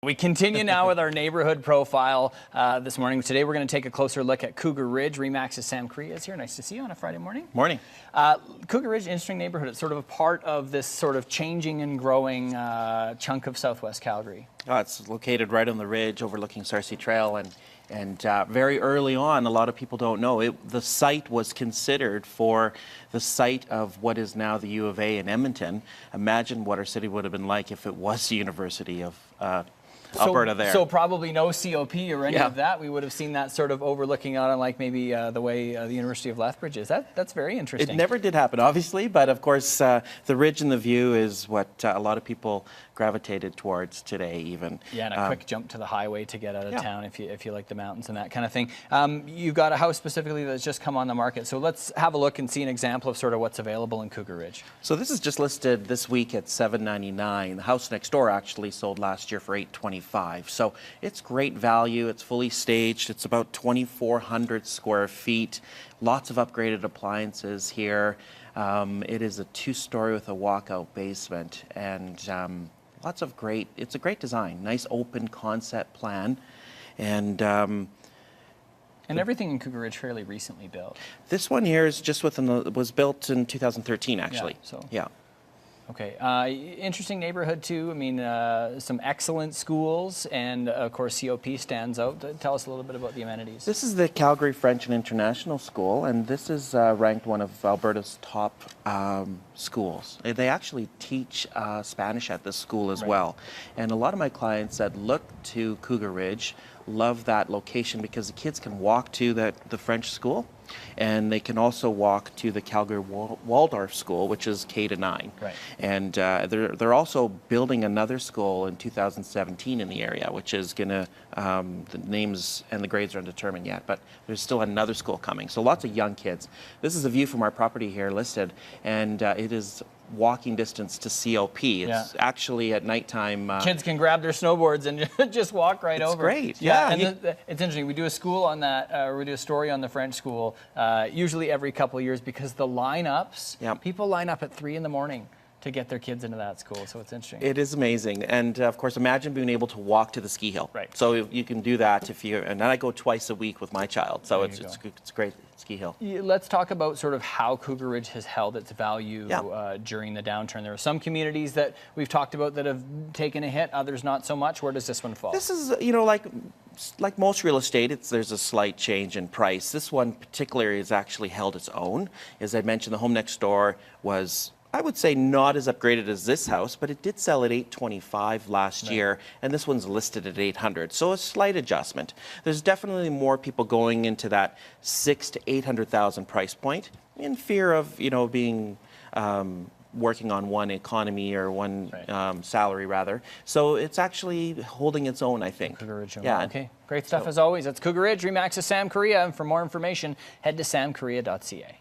We continue now with our neighborhood profile this morning. Today we're going to take a closer look at Cougar Ridge. Remax's Sam Corea is here. Nice to see you on a Friday morning. Morning. Cougar Ridge, interesting neighborhood. It's sort of a part of this sort of changing and growing chunk of Southwest Calgary. Oh, it's located right on the ridge overlooking Sarcee Trail, and very early on, a lot of people don't know, the site was considered for the site of what is now the U of A in Edmonton. Imagine what our city would have been like if it was the University of Alberta there. So probably no C.O.P. or any of that. We would have seen that sort of overlooking out on like maybe the way the University of Lethbridge is. That's very interesting. It never did happen, obviously, but of course the ridge and the view is what a lot of people gravitated towards today even. Yeah, and a quick jump to the highway to get out of town if you like the mountains and that kind of thing. You've got a house specifically that's just come on the market. So let's have a look and see an example of sort of what's available in Cougar Ridge. So this is just listed this week at $799. The house next door actually sold last year for $825. So it's great value. It's fully staged. It's about 2,400 square feet. Lots of upgraded appliances here. It is a two-story with a walkout basement, and lots of great. It's a great design. Nice open concept plan, and everything in Cougar Ridge fairly recently built. This one here is just was built in 2013 actually. Yeah. Okay, interesting neighborhood too. I mean, some excellent schools, and of course C.O.P. stands out. Tell us a little bit about the amenities. This is the Calgary French and International School, and this is ranked one of Alberta's top schools. They actually teach Spanish at this school as well. And a lot of my clients that look to Cougar Ridge love that location because the kids can walk to the French school, and they can also walk to the Calgary Waldorf School, which is K-9. Right. And they're also building another school in 2017 in the area, which is going to, the names and the grades are undetermined yet, but there's still another school coming. So lots of young kids. This is a view from our property here listed, and it is walking distance to C.O.P. It's actually at nighttime. Kids can grab their snowboards and just walk right over. It's great. Yeah, and it's interesting. We do a school on that, we do a story on the French school, usually every couple of years, because the lineups, people line up at 3 in the morning to get their kids into that school, so it's interesting. It is amazing, and of course, imagine being able to walk to the ski hill. Right. So you can do that if you, and then I go twice a week with my child, so it's a great ski hill. Let's talk about sort of how Cougar Ridge has held its value during the downturn. There are some communities that we've talked about that have taken a hit, others not so much. Where does this one fall? This is, you know, like most real estate, there's a slight change in price. This one particularly has actually held its own. As I mentioned, the home next door was, I would say, not as upgraded as this house, but it did sell at $825 last year, and this one's listed at $800. So a slight adjustment. There's definitely more people going into that $600,000 to $800,000 price point in fear of, you know, being working on one economy or one salary rather. So it's actually holding its own, I think. Cougar Ridge. Yeah. Okay. Great stuff as always. That's Cougar Ridge. Remax's Sam Corea, and for more information, head to samcorea.ca.